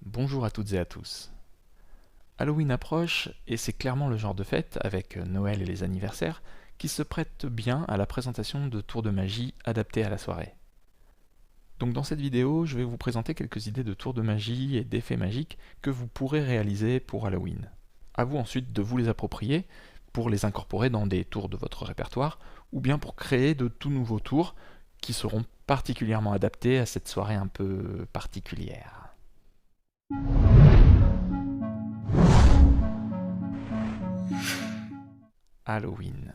Bonjour à toutes et à tous. Halloween approche et c'est clairement le genre de fête, avec Noël et les anniversaires, qui se prête bien à la présentation de tours de magie adaptés à la soirée. Donc dans cette vidéo, je vais vous présenter quelques idées de tours de magie et d'effets magiques que vous pourrez réaliser pour Halloween. À vous ensuite de vous les approprier pour les incorporer dans des tours de votre répertoire ou bien pour créer de tout nouveaux tours qui seront particulièrement adaptés à cette soirée un peu particulière. Halloween.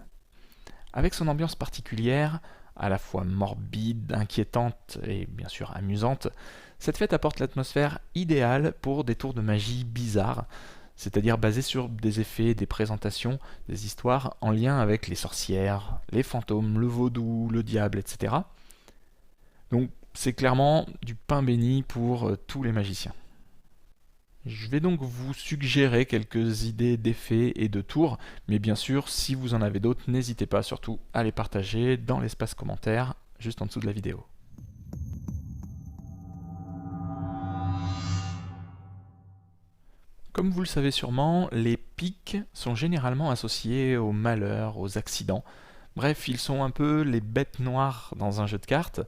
Avec son ambiance particulière, à la fois morbide, inquiétante et bien sûr amusante, cette fête apporte l'atmosphère idéale pour des tours de magie bizarres, c'est-à-dire basés sur des effets, des présentations, des histoires en lien avec les sorcières, les fantômes, le vaudou, le diable, etc. Donc c'est clairement du pain béni pour tous les magiciens. Je vais donc vous suggérer quelques idées d'effets et de tours, mais bien sûr, si vous en avez d'autres, n'hésitez pas surtout à les partager dans l'espace commentaire, juste en dessous de la vidéo. Comme vous le savez sûrement, les pics sont généralement associés au malheur, aux accidents. Bref, ils sont un peu les bêtes noires dans un jeu de cartes.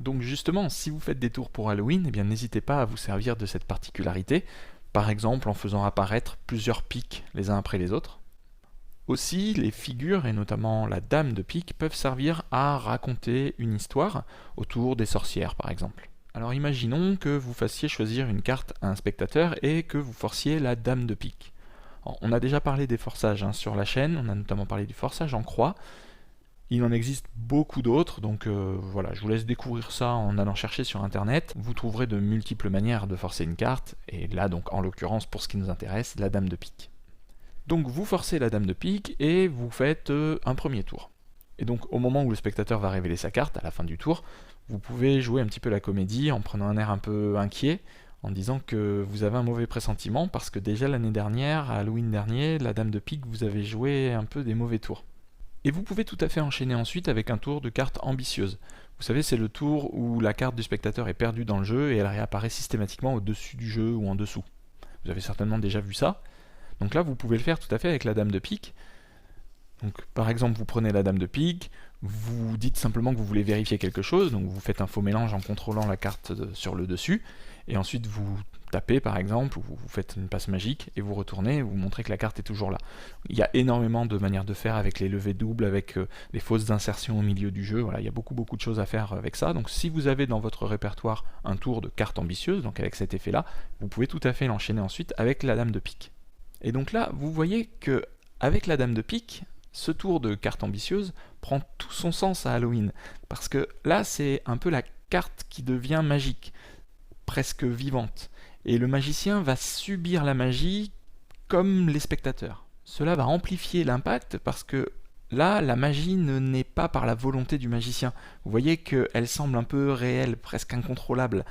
Donc justement, si vous faites des tours pour Halloween, eh bien n'hésitez pas à vous servir de cette particularité, par exemple en faisant apparaître plusieurs pics les uns après les autres. Aussi, les figures, et notamment la dame de pique, peuvent servir à raconter une histoire autour des sorcières par exemple. Alors imaginons que vous fassiez choisir une carte à un spectateur et que vous forciez la dame de pique. Alors, on a déjà parlé des forçages sur la chaîne, on a notamment parlé du forçage en croix. Il en existe beaucoup d'autres, donc voilà, je vous laisse découvrir ça en allant chercher sur internet. Vous trouverez de multiples manières de forcer une carte, et là donc en l'occurrence pour ce qui nous intéresse, la dame de pique. Donc vous forcez la dame de pique et vous faites un premier tour. Et donc au moment où le spectateur va révéler sa carte, à la fin du tour, vous pouvez jouer un petit peu la comédie en prenant un air un peu inquiet, en disant que vous avez un mauvais pressentiment, parce que déjà l'année dernière, à Halloween dernier, la dame de pique, vous avez joué un peu des mauvais tours. Et vous pouvez tout à fait enchaîner ensuite avec un tour de carte ambitieuse. Vous savez, c'est le tour où la carte du spectateur est perdue dans le jeu et elle réapparaît systématiquement au-dessus du jeu ou en dessous. Vous avez certainement déjà vu ça. Donc là, vous pouvez le faire tout à fait avec la dame de pique. Donc, par exemple, vous prenez la dame de pique, vous dites simplement que vous voulez vérifier quelque chose, donc vous faites un faux mélange en contrôlant la carte sur le dessus, et ensuite vous tapez par exemple, ou vous faites une passe magique, et vous retournez, et vous montrez que la carte est toujours là. Il y a énormément de manières de faire avec les levées doubles, avec les fausses insertions au milieu du jeu, voilà, il y a beaucoup de choses à faire avec ça. Donc si vous avez dans votre répertoire un tour de carte ambitieuse, donc avec cet effet-là, vous pouvez tout à fait l'enchaîner ensuite avec la dame de pique. Et donc là, vous voyez que avec la dame de pique, ce tour de carte ambitieuse prend tout son sens à Halloween, parce que là c'est un peu la carte qui devient magique, presque vivante, et le magicien va subir la magie comme les spectateurs. Cela va amplifier l'impact parce que là, la magie ne naît pas par la volonté du magicien. Vous voyez qu'elle semble un peu réelle, presque incontrôlable.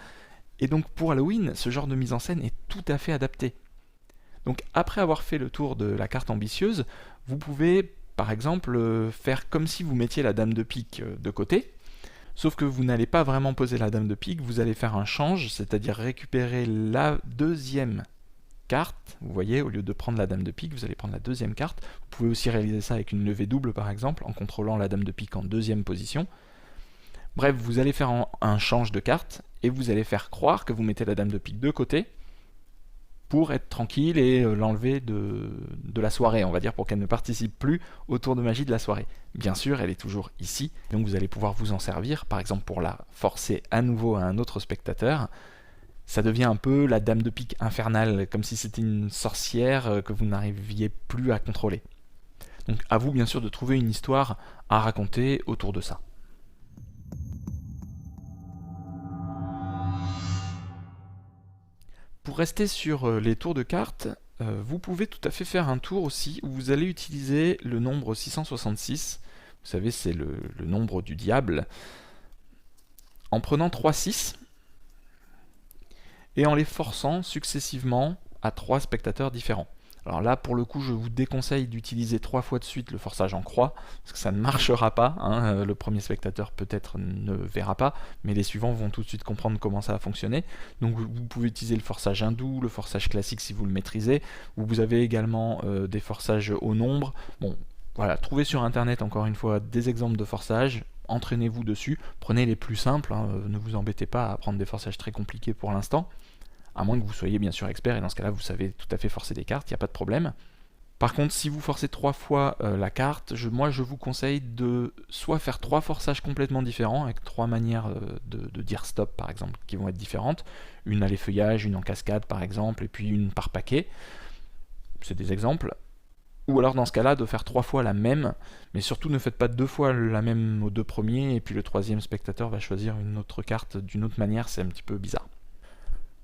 Et donc pour Halloween, ce genre de mise en scène est tout à fait adapté. Donc après avoir fait le tour de la carte ambitieuse, vous pouvez par exemple faire comme si vous mettiez la dame de pique de côté, sauf que vous n'allez pas vraiment poser la dame de pique, vous allez faire un change, c'est-à-dire récupérer la deuxième carte. Vous voyez, au lieu de prendre la dame de pique, vous allez prendre la deuxième carte. Vous pouvez aussi réaliser ça avec une levée double par exemple, en contrôlant la dame de pique en deuxième position. Bref, vous allez faire un change de carte, et vous allez faire croire que vous mettez la dame de pique de côté, pour être tranquille et l'enlever de la soirée, on va dire, pour qu'elle ne participe plus au tour de magie de la soirée. Bien sûr, elle est toujours ici, donc vous allez pouvoir vous en servir, par exemple pour la forcer à nouveau à un autre spectateur. Ça devient un peu la dame de pique infernale, comme si c'était une sorcière que vous n'arriviez plus à contrôler. Donc à vous bien sûr de trouver une histoire à raconter autour de ça. Pour rester sur les tours de cartes, vous pouvez tout à fait faire un tour aussi où vous allez utiliser le nombre 666, vous savez c'est le nombre du diable, en prenant 3 6 et en les forçant successivement à 3 spectateurs différents. Alors là, pour le coup, je vous déconseille d'utiliser 3 fois de suite le forçage en croix, parce que ça ne marchera pas, hein. Le premier spectateur peut-être ne verra pas, mais les suivants vont tout de suite comprendre comment ça va fonctionner. Donc vous pouvez utiliser le forçage hindou, le forçage classique si vous le maîtrisez, ou vous avez également des forçages au nombre. Bon, voilà, trouvez sur internet encore une fois des exemples de forçage, entraînez-vous dessus, prenez les plus simples, hein, ne vous embêtez pas à prendre des forçages très compliqués pour l'instant. À moins que vous soyez bien sûr expert, et dans ce cas-là, vous savez tout à fait forcer des cartes, il n'y a pas de problème. Par contre, si vous forcez 3 fois la carte, moi je vous conseille de soit faire 3 forçages complètement différents, avec 3 manières de dire stop par exemple, qui vont être différentes. Une à l'effeuillage, une en cascade par exemple, et puis une par paquet. C'est des exemples. Ou alors dans ce cas-là, de faire 3 fois la même, mais surtout ne faites pas 2 fois la même aux 2 premiers, et puis le troisième spectateur va choisir une autre carte d'une autre manière, c'est un petit peu bizarre.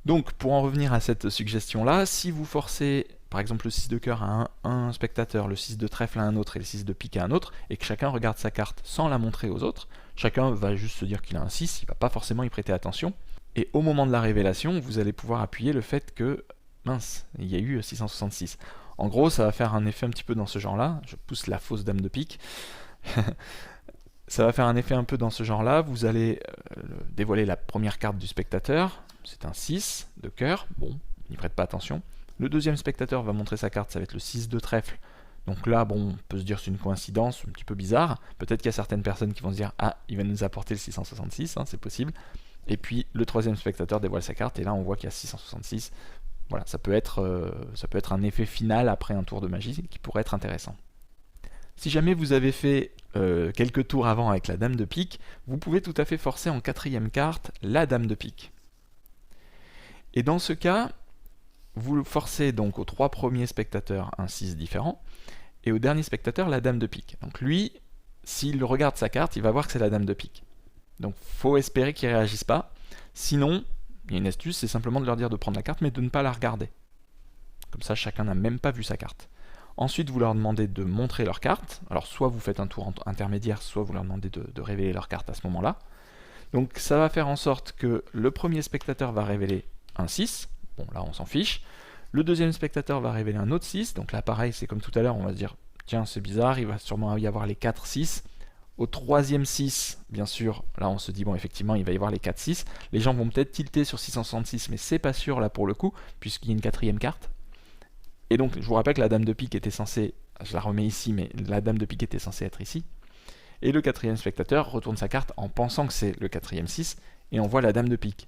Donc, pour en revenir à cette suggestion-là, si vous forcez par exemple le 6 de cœur à un spectateur, le 6 de trèfle à un autre et le 6 de pique à un autre, et que chacun regarde sa carte sans la montrer aux autres, chacun va juste se dire qu'il a un 6, il ne va pas forcément y prêter attention, et au moment de la révélation, vous allez pouvoir appuyer le fait que, mince, il y a eu 666. En gros, ça va faire un effet un petit peu dans ce genre-là, je pousse la fausse dame de pique, ça va faire un effet un peu dans ce genre-là, vous allez dévoiler la première carte du spectateur, c'est un 6 de cœur, bon, n'y prête pas attention. Le deuxième spectateur va montrer sa carte, ça va être le 6 de trèfle. Donc là, bon, on peut se dire c'est une coïncidence, un petit peu bizarre. Peut-être qu'il y a certaines personnes qui vont se dire « Ah, il va nous apporter le 666 hein, », c'est possible. Et puis le troisième spectateur dévoile sa carte, et là on voit qu'il y a 666. Voilà, ça peut être un effet final après un tour de magie qui pourrait être intéressant. Si jamais vous avez fait quelques tours avant avec la dame de pique, vous pouvez tout à fait forcer en quatrième carte la dame de pique. Et dans ce cas, vous forcez donc aux 3 premiers spectateurs un 6 différent, et au dernier spectateur la dame de pique. Donc lui, s'il regarde sa carte, il va voir que c'est la dame de pique. Donc faut espérer qu'il ne réagisse pas. Sinon, il y a une astuce, c'est simplement de leur dire de prendre la carte, mais de ne pas la regarder. Comme ça, chacun n'a même pas vu sa carte. Ensuite, vous leur demandez de montrer leur carte. Alors soit vous faites un tour intermédiaire, soit vous leur demandez de révéler leur carte à ce moment-là. Donc ça va faire en sorte que le premier spectateur va révéler un 6, bon là on s'en fiche. Le deuxième spectateur va révéler un autre 6, donc là pareil, c'est comme tout à l'heure, on va se dire, tiens c'est bizarre, il va sûrement y avoir les 4 6. Au troisième 6, bien sûr, là on se dit, bon effectivement il va y avoir les 4 6. Les gens vont peut-être tilter sur 666, mais c'est pas sûr là pour le coup, puisqu'il y a une quatrième carte. Et donc je vous rappelle que la dame de pique était censée, je la remets ici, mais la dame de pique était censée être ici. Et le quatrième spectateur retourne sa carte en pensant que c'est le quatrième 6, et on voit la dame de pique.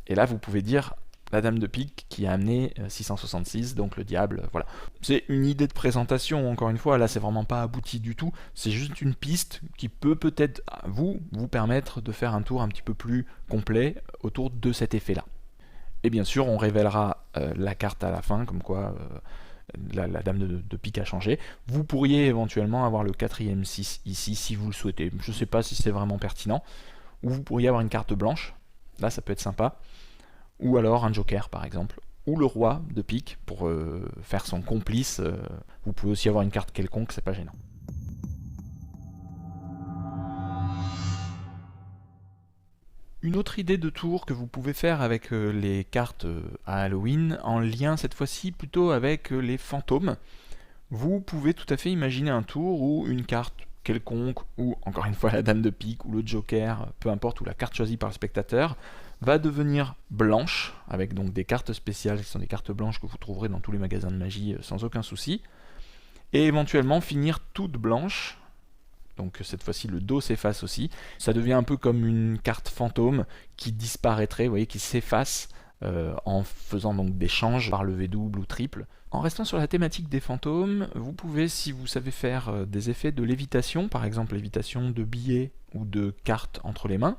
Et là, vous pouvez dire la dame de pique qui a amené 666, donc le diable, voilà. C'est une idée de présentation, encore une fois, là c'est vraiment pas abouti du tout, c'est juste une piste qui peut peut-être vous permettre de faire un tour un petit peu plus complet autour de cet effet-là. Et bien sûr, on révélera la carte à la fin, comme quoi la dame de pique a changé. Vous pourriez éventuellement avoir le quatrième 6 ici, si vous le souhaitez. Je ne sais pas si c'est vraiment pertinent. Ou vous pourriez avoir une carte blanche, là ça peut être sympa. Ou alors un joker par exemple, ou le roi de pique pour faire son complice. Vous pouvez aussi avoir une carte quelconque, c'est pas gênant. Une autre idée de tour que vous pouvez faire avec les cartes à Halloween, en lien cette fois-ci plutôt avec les fantômes, vous pouvez tout à fait imaginer un tour où une carte quelconque, ou encore une fois la dame de pique, ou le joker, peu importe, ou la carte choisie par le spectateur, va devenir blanche, avec donc des cartes spéciales qui sont des cartes blanches que vous trouverez dans tous les magasins de magie sans aucun souci, et éventuellement finir toute blanche. Donc cette fois-ci le dos s'efface aussi, ça devient un peu comme une carte fantôme qui disparaîtrait, vous voyez, qui s'efface en faisant donc des changes par levé double ou triple. En restant sur la thématique des fantômes, vous pouvez, si vous savez faire des effets de lévitation, par exemple lévitation de billets ou de cartes entre les mains,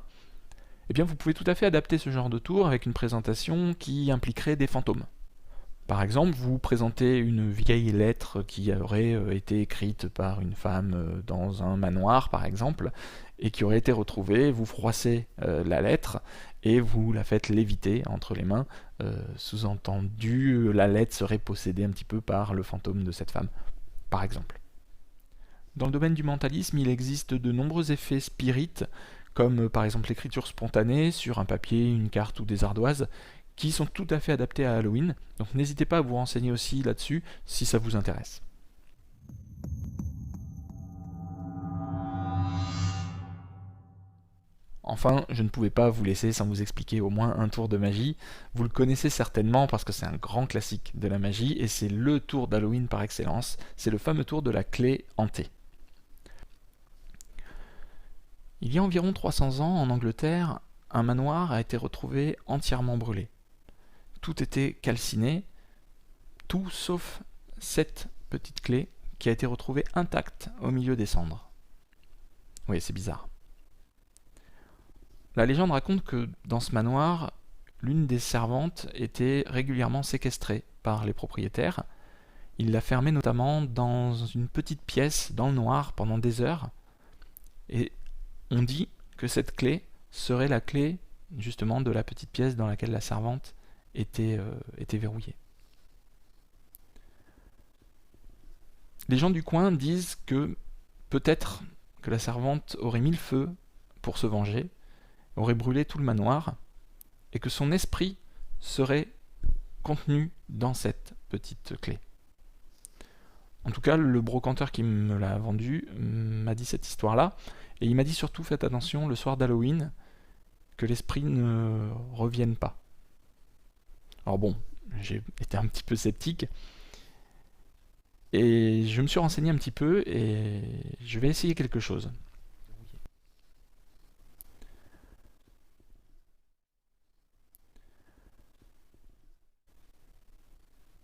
eh bien vous pouvez tout à fait adapter ce genre de tour avec une présentation qui impliquerait des fantômes. Par exemple, vous présentez une vieille lettre qui aurait été écrite par une femme dans un manoir, par exemple, et qui aurait été retrouvée, vous froissez la lettre et vous la faites léviter entre les mains. Sous-entendu, la lettre serait possédée un petit peu par le fantôme de cette femme, par exemple. Dans le domaine du mentalisme, il existe de nombreux effets spirites, comme par exemple l'écriture spontanée sur un papier, une carte ou des ardoises, qui sont tout à fait adaptés à Halloween. Donc n'hésitez pas à vous renseigner aussi là-dessus si ça vous intéresse. Enfin, je ne pouvais pas vous laisser sans vous expliquer au moins un tour de magie. Vous le connaissez certainement parce que c'est un grand classique de la magie et c'est le tour d'Halloween par excellence. C'est le fameux tour de la clé hantée. Il y a environ 300 ans, en Angleterre, un manoir a été retrouvé entièrement brûlé. Tout était calciné, tout sauf cette petite clé qui a été retrouvée intacte au milieu des cendres. Oui, c'est bizarre. La légende raconte que dans ce manoir, l'une des servantes était régulièrement séquestrée par les propriétaires. Ils la fermaient notamment dans une petite pièce dans le noir pendant des heures. Et on dit que cette clé serait la clé justement de la petite pièce dans laquelle la servante était verrouillée. Les gens du coin disent que peut-être que la servante aurait mis le feu pour se venger, aurait brûlé tout le manoir, et que son esprit serait contenu dans cette petite clé. En tout cas, le brocanteur qui me l'a vendu m'a dit cette histoire-là, et il m'a dit surtout faites attention le soir d'Halloween, que l'esprit ne revienne pas. Alors bon, j'ai été un petit peu sceptique, et je me suis renseigné un petit peu, et je vais essayer quelque chose.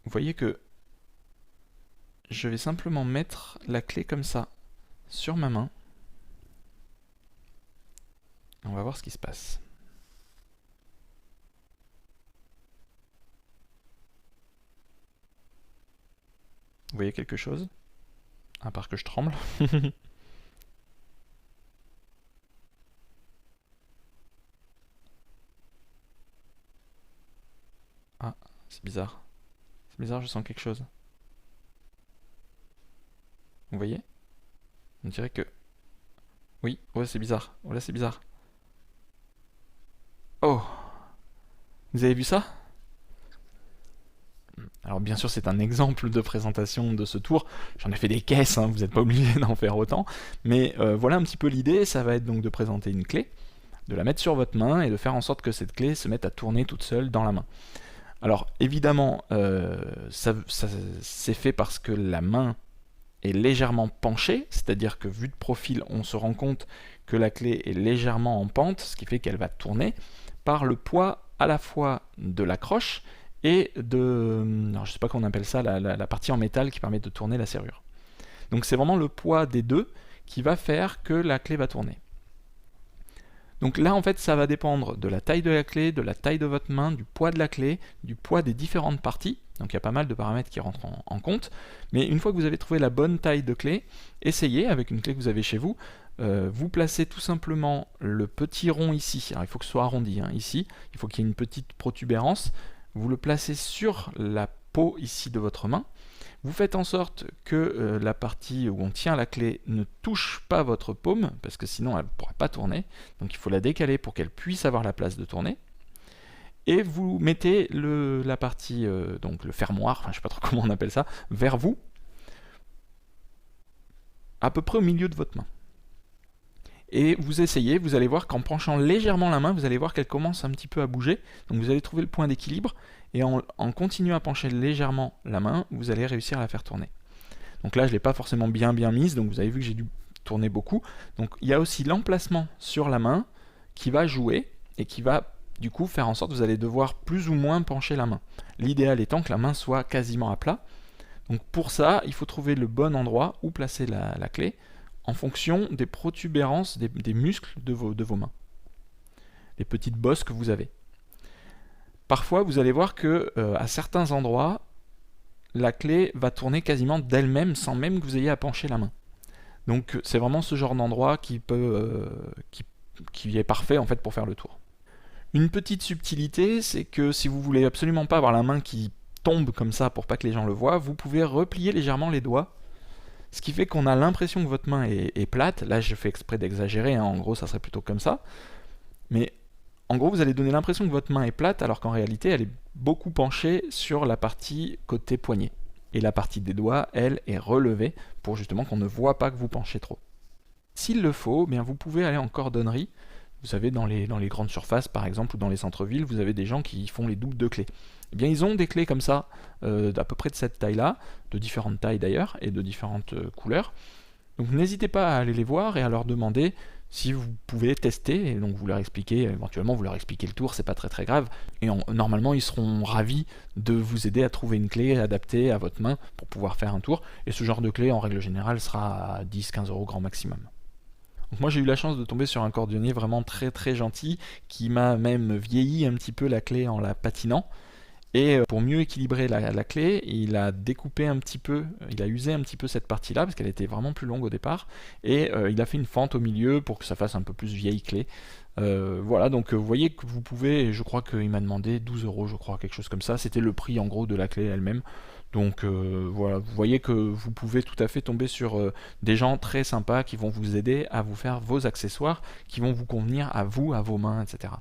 Vous voyez que je vais simplement mettre la clé comme ça sur ma main. On va voir ce qui se passe. Vous voyez quelque chose? À part que je tremble. Ah, c'est bizarre. C'est bizarre, je sens quelque chose. Vous voyez? On dirait que... Oui, ouais, c'est bizarre. Oh là, c'est bizarre. Oh! Vous avez vu ça? Alors bien sûr, c'est un exemple de présentation de ce tour. J'en ai fait des caisses, hein, vous n'êtes pas obligé d'en faire autant. Mais voilà un petit peu l'idée. Ça va être donc de présenter une clé, de la mettre sur votre main et de faire en sorte que cette clé se mette à tourner toute seule dans la main. Alors évidemment, ça c'est fait parce que la main est légèrement penchée, c'est-à-dire que vu de profil, on se rend compte que la clé est légèrement en pente, ce qui fait qu'elle va tourner par le poids à la fois de la croche et de... Alors je sais pas comment on appelle ça, la partie en métal qui permet de tourner la serrure. Donc c'est vraiment le poids des deux qui va faire que la clé va tourner. Donc là, en fait, ça va dépendre de la taille de la clé, de la taille de votre main, du poids de la clé, du poids des différentes parties. Donc il y a pas mal de paramètres qui rentrent en compte. Mais une fois que vous avez trouvé la bonne taille de clé, essayez avec une clé que vous avez chez vous. Vous placez tout simplement le petit rond ici. Alors il faut que ce soit arrondi, hein, ici. Il faut qu'il y ait une petite protubérance. Vous le placez sur la peau ici de votre main. Vous faites en sorte que la partie où on tient la clé ne touche pas votre paume, parce que sinon elle ne pourra pas tourner. Donc il faut la décaler pour qu'elle puisse avoir la place de tourner. Et vous mettez la partie, donc le fermoir, enfin je ne sais pas trop comment on appelle ça, vers vous, à peu près au milieu de votre main. Et vous essayez, vous allez voir qu'en penchant légèrement la main, vous allez voir qu'elle commence un petit peu à bouger. Donc vous allez trouver le point d'équilibre. Et en continuant à pencher légèrement la main, vous allez réussir à la faire tourner. Donc là, je ne l'ai pas forcément bien mise, donc vous avez vu que j'ai dû tourner beaucoup. Donc il y a aussi l'emplacement sur la main qui va jouer et qui va du coup faire en sorte que vous allez devoir plus ou moins pencher la main. L'idéal étant que la main soit quasiment à plat. Donc pour ça, il faut trouver le bon endroit où placer la clé en fonction des protubérances des muscles de vos mains. Les petites bosses que vous avez. Parfois, vous allez voir que à certains endroits, la clé va tourner quasiment d'elle-même sans même que vous ayez à pencher la main. Donc c'est vraiment ce genre d'endroit qui est parfait en fait pour faire le tour. Une petite subtilité, c'est que si vous voulez absolument pas avoir la main qui tombe comme ça pour pas que les gens le voient, vous pouvez replier légèrement les doigts. Ce qui fait qu'on a l'impression que votre main est plate. Là, je fais exprès d'exagérer, hein. En gros, ça serait plutôt comme ça. Mais En gros, vous allez donner l'impression que votre main est plate, alors qu'en réalité, elle est beaucoup penchée sur la partie côté poignet. Et la partie des doigts, elle, est relevée pour justement qu'on ne voit pas que vous penchez trop. S'il le faut, bien vous pouvez aller en cordonnerie. Vous savez, dans les grandes surfaces, par exemple, ou dans les centres-villes, vous avez des gens qui font les doubles de clés. Eh bien, ils ont des clés comme ça, d'à peu près de cette taille-là, de différentes tailles d'ailleurs, et de différentes couleurs. Donc n'hésitez pas à aller les voir et à leur demander si vous pouvez tester, et donc vous leur expliquez, éventuellement vous leur expliquez le tour, c'est pas très grave, et normalement ils seront ravis de vous aider à trouver une clé adaptée à votre main pour pouvoir faire un tour, et ce genre de clé en règle générale sera à 10-15 € grand maximum. Donc moi j'ai eu la chance de tomber sur un cordonnier vraiment très gentil, qui m'a même vieilli un petit peu la clé en la patinant, et pour mieux équilibrer la clé, il a découpé un petit peu, il a usé un petit peu cette partie-là, parce qu'elle était vraiment plus longue au départ, et il a fait une fente au milieu pour que ça fasse un peu plus vieille clé. Voilà, donc vous voyez que vous pouvez, je crois qu'il m'a demandé 12 €, je crois, quelque chose comme ça, c'était le prix en gros de la clé elle-même. Donc voilà, vous voyez que vous pouvez tout à fait tomber sur des gens très sympas qui vont vous aider à vous faire vos accessoires, qui vont vous convenir à vous, à vos mains, etc.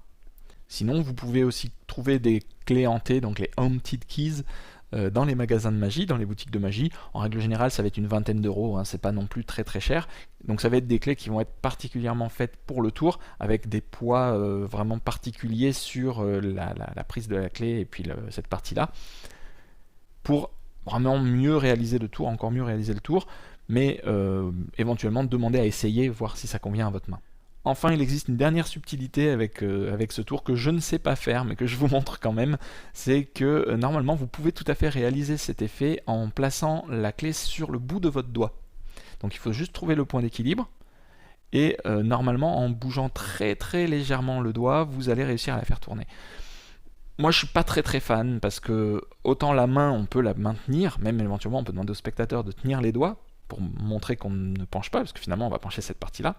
Sinon, vous pouvez aussi trouver des clés hantées, donc les Haunted Keys, dans les magasins de magie, dans les boutiques de magie. En règle générale, ça va être une vingtaine d'euros, hein, c'est pas non plus très cher. Donc ça va être des clés qui vont être particulièrement faites pour le tour, avec des poids vraiment particuliers sur la prise de la clé et puis cette partie-là, pour vraiment mieux réaliser le tour, encore mieux réaliser le tour, mais éventuellement demander à essayer, voir si ça convient à votre main. Enfin, il existe une dernière subtilité avec ce tour que je ne sais pas faire, mais que je vous montre quand même, c'est que normalement vous pouvez tout à fait réaliser cet effet en plaçant la clé sur le bout de votre doigt. Donc il faut juste trouver le point d'équilibre, et normalement en bougeant très légèrement le doigt, vous allez réussir à la faire tourner. Moi je suis pas très fan, parce que autant la main on peut la maintenir, même éventuellement on peut demander au spectateur de tenir les doigts, pour montrer qu'on ne penche pas, parce que finalement on va pencher cette partie-là.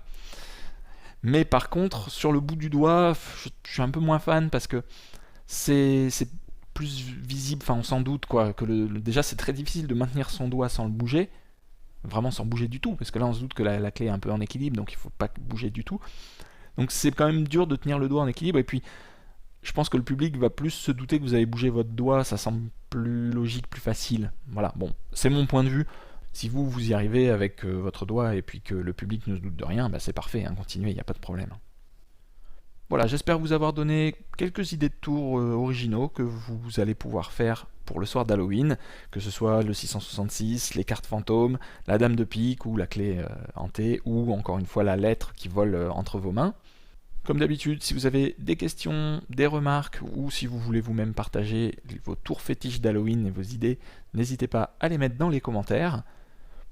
Mais par contre, sur le bout du doigt, je suis un peu moins fan parce que c'est plus visible, enfin on s'en doute quoi, que déjà c'est très difficile de maintenir son doigt sans le bouger, vraiment sans bouger du tout, parce que là on se doute que la clé est un peu en équilibre, donc il faut pas bouger du tout. Donc c'est quand même dur de tenir le doigt en équilibre, et puis je pense que le public va plus se douter que vous avez bougé votre doigt, ça semble plus logique, plus facile. Voilà, bon, c'est mon point de vue. Si vous y arrivez avec votre doigt et puis que le public ne se doute de rien, bah c'est parfait, hein, continuez, il n'y a pas de problème. Voilà, j'espère vous avoir donné quelques idées de tours originaux que vous allez pouvoir faire pour le soir d'Halloween, que ce soit le 666, les cartes fantômes, la dame de pique ou la clé hantée, ou encore une fois la lettre qui vole entre vos mains. Comme d'habitude, si vous avez des questions, des remarques, ou si vous voulez vous-même partager vos tours fétiches d'Halloween et vos idées, n'hésitez pas à les mettre dans les commentaires.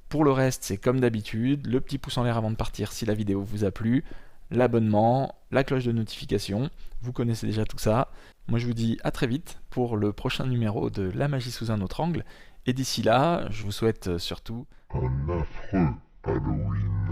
Pour le reste, c'est comme d'habitude, le petit pouce en l'air avant de partir si la vidéo vous a plu, l'abonnement, la cloche de notification, vous connaissez déjà tout ça. Moi je vous dis à très vite pour le prochain numéro de La magie sous un autre angle, et d'ici là, je vous souhaite surtout un affreux Halloween.